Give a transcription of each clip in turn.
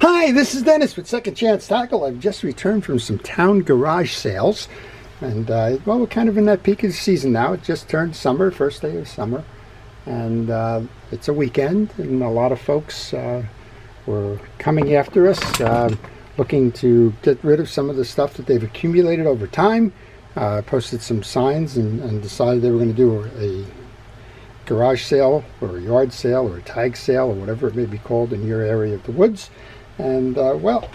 Hi, this is Dennis with Second Chance Tackle. I've just returned from some town garage sales. And, well, we're kind of in that peak of the season now. It just turned summer, first day of summer. And it's a weekend, and a lot of folks were coming after us, looking to get rid of some of the stuff that they've accumulated over time. Posted some signs and decided they were going to do a garage sale or a yard sale or a tag sale or whatever it may be called in your area of the woods. And well,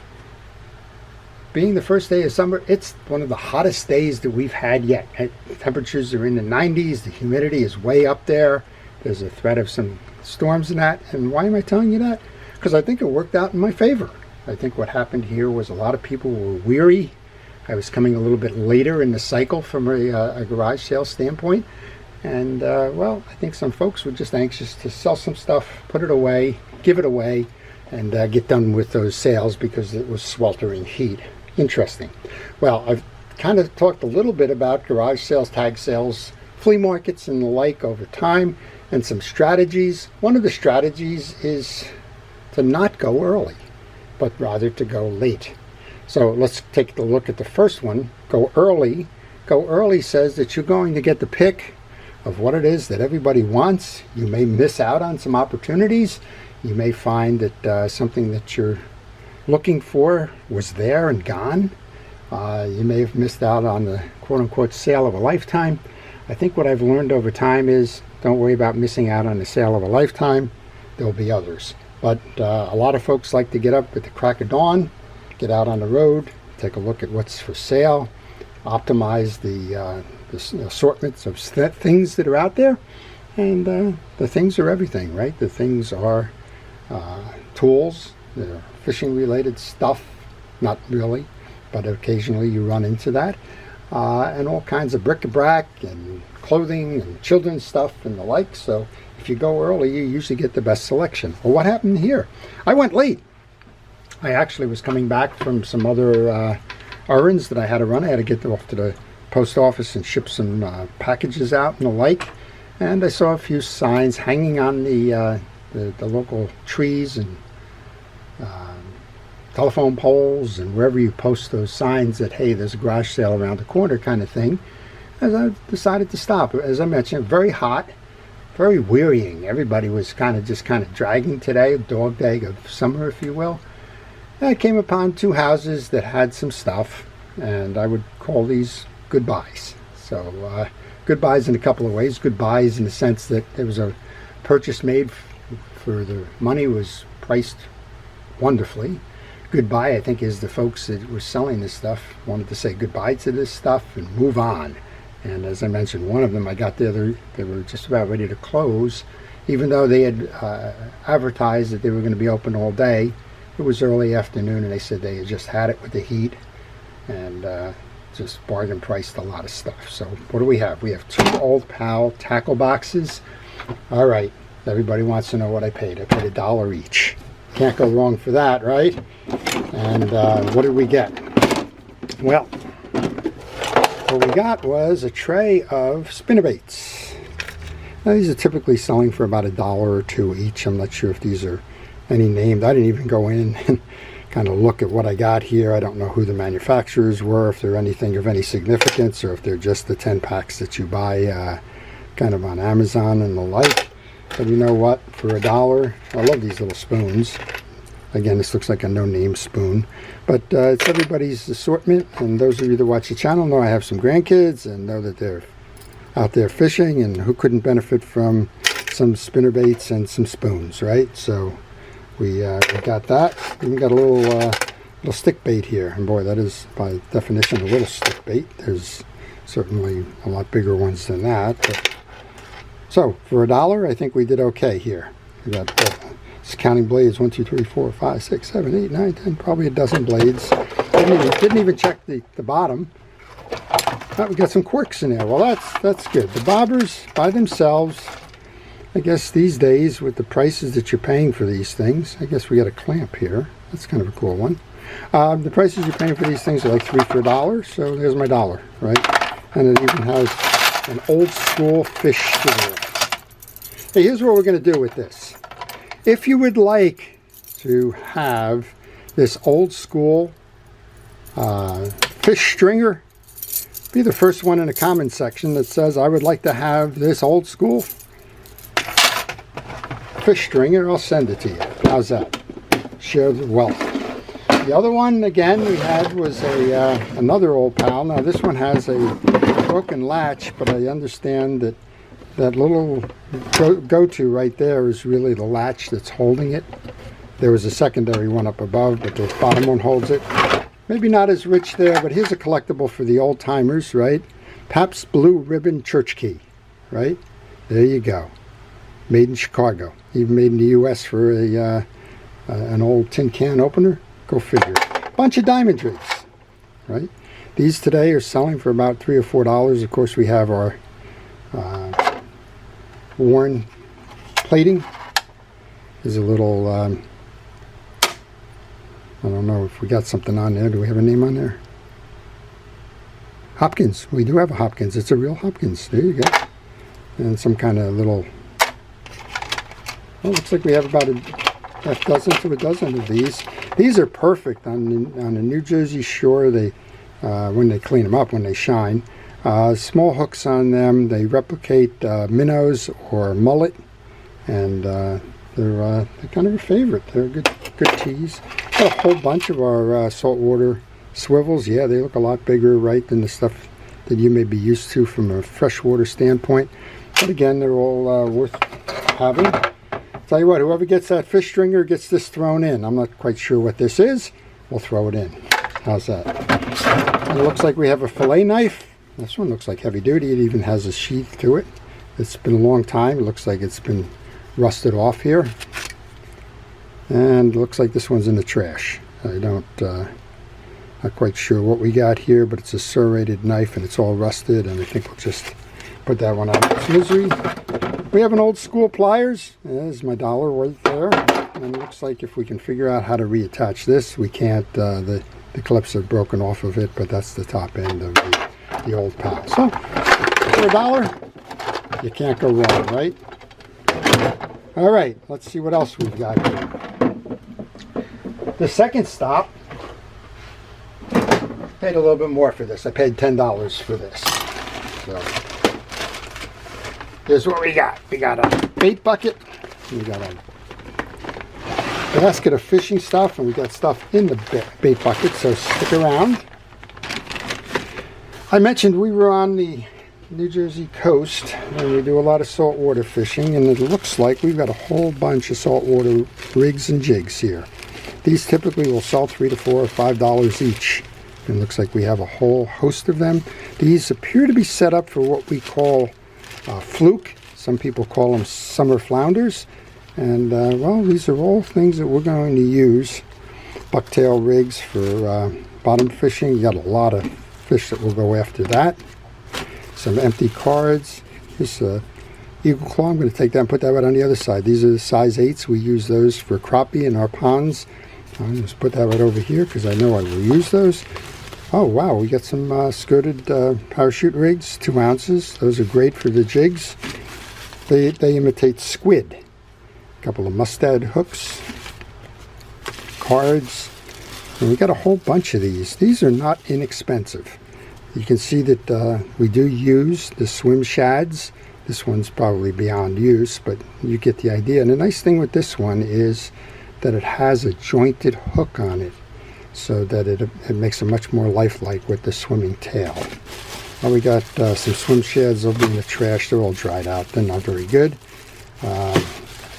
being the first day of summer, it's one of the hottest days that we've had yet. Temperatures are in the 90s, the humidity is way up there, there's a threat of some storms and that. And why am I telling you that? Because I think it worked out in my favor. I think what happened here was a lot of people were weary. I was coming a little bit later in the cycle from a garage sale standpoint. And well, I think some folks were just anxious to sell some stuff, put it away, give it away, and get done with those sales because it was sweltering heat. Interesting. Well, I've kind of talked a little bit about garage sales, tag sales, flea markets and the like over time, and some strategies. One of the strategies is to not go early, but rather to go late. So let's take a look at the first one. Go early. Go early says that you're going to get the pick of what it is that everybody wants. You may miss out on some opportunities. You may find that something that you're looking for was there and gone. You may have missed out on the quote-unquote sale of a lifetime. I think what I've learned over time is don't worry about missing out on the sale of a lifetime. There'll be others. But a lot of folks like to get up at the crack of dawn, get out on the road, take a look at what's for sale, optimize the assortments of things that are out there. And the things are everything, right? The things are tools, they're fishing related stuff, not really, but occasionally you run into that, and all kinds of bric-a-brac and clothing and children's stuff and the like. So if you go early, you usually get the best selection. Well, what happened here? I went late. I actually was coming back from some other errands that I had to run. I had to get off to the post office and ship some packages out and the like. And I saw a few signs hanging on the local trees and telephone poles and wherever you post those signs that, hey, there's a garage sale around the corner kind of thing. As I decided to stop. As I mentioned, very hot, very wearying. Everybody was kind of dragging today, dog day of summer, if you will. And I came upon two houses that had some stuff, and I would call these goodbyes. So goodbyes in a couple of ways. Goodbyes in the sense that there was a purchase made for the money was priced wonderfully. Goodbye, I think, is the folks that were selling this stuff wanted to say goodbye to this stuff and move on. And as I mentioned, one of them, I got there, they were just about ready to close, even though they had advertised that they were going to be open all day. It was early afternoon, and they said they had just had it with the heat and just bargain priced a lot of stuff. So what do we have? We have 2 Old Pal tackle boxes. All right, everybody wants to know what I paid. I paid $1 each. Can't go wrong for that, right? And what did we get? Well, what we got was a tray of spinnerbaits. Now, these are typically selling for about $1 or $2 each. I'm not sure if these are any named. I didn't even go in and kind of look at what I got here. I don't know who the manufacturers were, if they're anything of any significance, or if they're just the 10 packs that you buy kind of on Amazon and the like. But you know what? For $1, I love these little spoons. Again, this looks like a no-name spoon, but it's everybody's assortment. And those of you that watch the channel know I have some grandkids and know that they're out there fishing, and who couldn't benefit from some spinnerbaits and some spoons, right? So we got that. Even got a little stick bait here, and boy, that is by definition a little stick bait. There's certainly a lot bigger ones than that. But so for $1, I think we did okay here. We got just counting blades: 1, 2, 3, 4, 5, 6, 7, 8, 9, 10, probably a dozen blades. Didn't even check the bottom. Oh, we got some quirks in there. Well, that's good. The bobbers by themselves, I guess these days with the prices that you're paying for these things, I guess we got a clamp here. That's kind of a cool one. The prices you're paying for these things are like 3 for $1, so there's my $1, right? And it even has an old school fish skinner. Hey, here's what we're going to do with this. If you would like to have this old school fish stringer, be the first one in the comment section that says, I would like to have this old school fish stringer. I'll send it to you. How's that? Share the wealth. The other one, again, we had was another old pal. Now, this one has a broken latch, but I understand that that little go-to right there is really the latch that's holding it. There was a secondary one up above, but the bottom one holds it. Maybe not as rich there, but here's a collectible for the old timers, right? Pabst Blue Ribbon Church Key, right? There you go. Made in Chicago. Even made in the U.S. for an old tin can opener. Go figure. Bunch of diamond drinks, right? These today are selling for about $3 or $4. Of course, we have our worn plating. There's a little, I don't know if we got something on there. Do we have a name on there? Hopkins. We do have a Hopkins. It's a real Hopkins. There you go. And some kind of little, well, looks like we have about a half dozen to a dozen of these. These are perfect on the New Jersey shore. They when they clean them up, when they shine. Small hooks on them. They replicate minnows or mullet, and they're kind of a favorite. They're good teas. Got a whole bunch of our saltwater swivels. Yeah, they look a lot bigger, right, than the stuff that you may be used to from a freshwater standpoint. But again, they're all worth having. Tell you what, whoever gets that fish stringer gets this thrown in. I'm not quite sure what this is. We'll throw it in. How's that? And it looks like we have a fillet knife. This one looks like heavy duty. It even has a sheath to it. It's been a long time. It looks like it's been rusted off here. And it looks like this one's in the trash. I don't, not quite sure what we got here, but it's a serrated knife and it's all rusted, and I think we'll just put that one out of its misery. We have an old school pliers. There's my dollar right there. And it looks like if we can figure out how to reattach this, we can't. The clips are broken off of it, but that's the top end of the old pal. So for $1, you can't go wrong, right? All right, let's see what else we've got here. The second stop, paid a little bit more for this. I paid $10 for this. So here's what we got. We got a bait bucket. We got a basket of fishing stuff, and we got stuff in the bait bucket, so stick around. I mentioned we were on the New Jersey coast, and we do a lot of saltwater fishing, and it looks like we've got a whole bunch of saltwater rigs and jigs here. These typically will sell $3 to $4 or $5 each. It looks like we have a whole host of them. These appear to be set up for what we call fluke. Some people call them summer flounders. And, well, these are all things that we're going to use. Bucktail rigs for bottom fishing. You got a lot of fish that will go after that. Some empty cards. This Eagle Claw, I'm going to take that and put that right on the other side. These are the size 8s. We use those for crappie in our ponds. I'll just put that right over here because I know I will use those. Oh, wow, we got some skirted parachute rigs, 2 ounces. Those are great for the jigs. They imitate squid. A couple of mustad hooks, cards, and we got a whole bunch of these. These are not inexpensive. You can see that we do use the swim shads. This one's probably beyond use, but you get the idea. And the nice thing with this one is that it has a jointed hook on it, so that it makes it much more lifelike with the swimming tail. Well, we got some swim shads over in the trash. They're all dried out. They're not very good.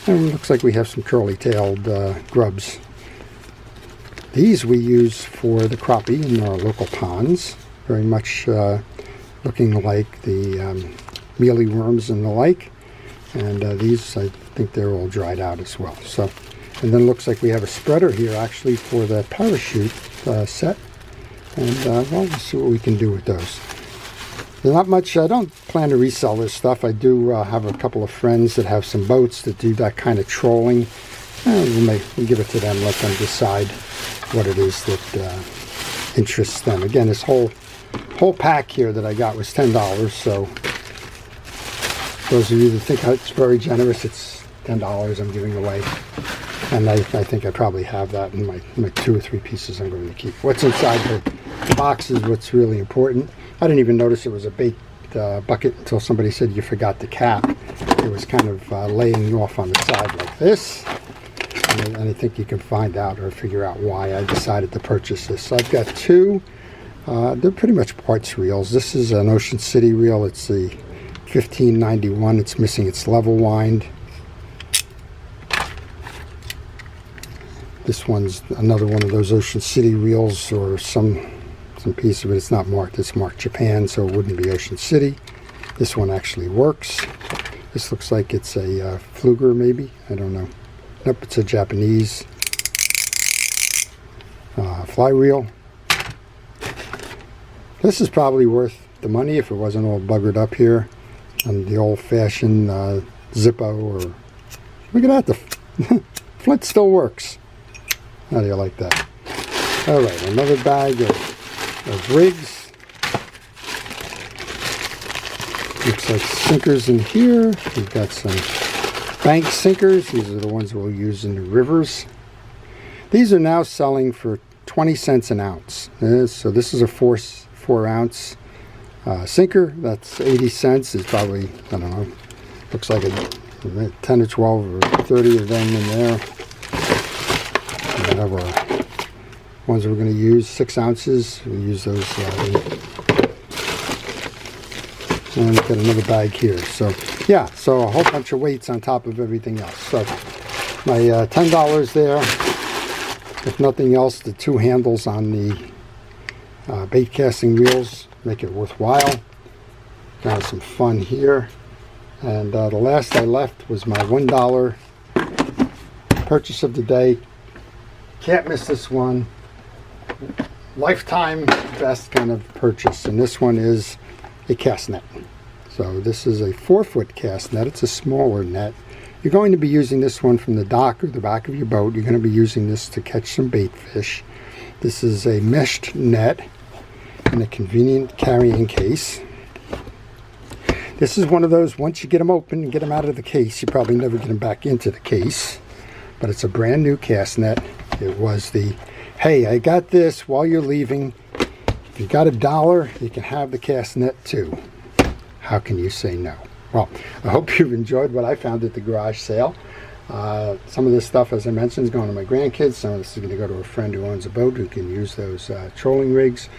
And it looks like we have some curly-tailed grubs. These we use for the crappie in our local ponds. Very much looking like the mealy worms and the like. And these, I think they're all dried out as well. So, and then it looks like we have a spreader here actually for the parachute set. And well, we'll see what we can do with those. There's not much. I don't plan to resell this stuff. I do have a couple of friends that have some boats that do that kind of trolling. We'll give it to them, let them decide what it is that interests them. Again, this whole pack here that I got was $10. So those of you that think it's very generous, it's $10 I'm giving away. And I think I probably have that in my 2 or 3 pieces I'm going to keep. What's inside the box is what's really important. I didn't even notice it was a bait bucket until somebody said you forgot the cap. It was kind of laying off on the side like this. And I think you can find out or figure out why I decided to purchase this. So I've got 2. They're pretty much parts reels. This is an Ocean City reel. It's the 1591. It's missing its level wind. This one's another one of those Ocean City reels, or some piece of it. It's not marked. It's marked Japan, so it wouldn't be Ocean City. This one actually works. This looks like it's a Fluger, maybe. I don't know. Nope, it's a Japanese fly reel. This is probably worth the money if it wasn't all buggered up here on the old-fashioned Zippo. Or look at that, the Flint still works. How do you like that? All right, another bag of rigs. Looks like sinkers in here. We've got some bank sinkers. These are the ones we'll use in the rivers. These are now selling for 20 cents an ounce. So this is a 4 ounce sinker. That's 80 cents. It's probably, I don't know, looks like a 10 or 12 or 30 of them in there. We have our ones we're going to use, 6 ounces. We use those. And we've got another bag here. So yeah, so a whole bunch of weights on top of everything else. So my $10 there. If nothing else, the 2 handles on the bait casting reels make it worthwhile. Got some fun here. And the last I left was my $1 purchase of the day. Can't miss this one. Lifetime best kind of purchase. And this one is a cast net. So this is a 4-foot cast net. It's a smaller net. You're going to be using this one from the dock or the back of your boat. You're going to be using this to catch some bait fish. This is a meshed net in a convenient carrying case. This is one of those, once you get them open and get them out of the case, you probably never get them back into the case. But it's a brand new cast net. It was the, hey, I got this while you're leaving. If you got $1, you can have the cast net too. How can you say no? Well, I hope you've enjoyed what I found at the garage sale. Some of this stuff, as I mentioned, is going to my grandkids. Some of this is going to go to a friend who owns a boat who can use those trolling rigs.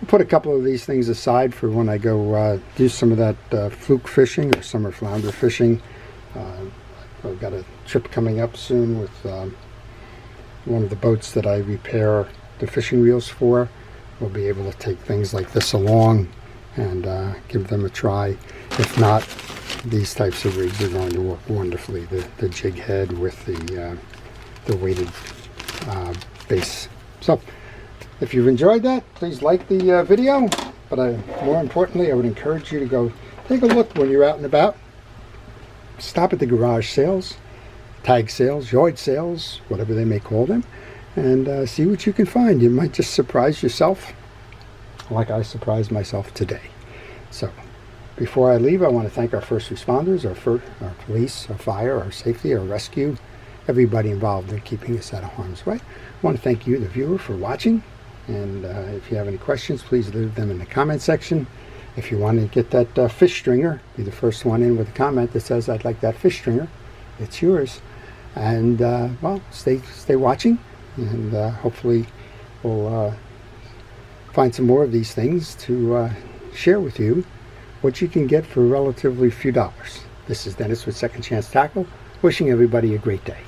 I'll put a couple of these things aside for when I go do some of that fluke fishing or summer flounder fishing. I've got a trip coming up soon with one of the boats that I repair the fishing reels for. We'll be able to take things like this along and give them a try. If not, these types of rigs are going to work wonderfully. The jig head with the weighted base. So, if you've enjoyed that, please like the video. But more importantly, I would encourage you to go take a look when you're out and about. Stop at the garage sales, tag sales, yard sales, whatever they may call them, and see what you can find. You might just surprise yourself like I surprised myself today. So, before I leave, I want to thank our first responders, our police, our fire, our safety, our rescue, everybody involved in keeping us out of harm's way. I want to thank you, the viewer, for watching. And if you have any questions, please leave them in the comment section. If you want to get that fish stringer, be the first one in with a comment that says, I'd like that fish stringer. It's yours. And, well, stay watching. And hopefully we'll find some more of these things to share with you what you can get for relatively few dollars. This is Dennis with Second Chance Tackle, wishing everybody a great day.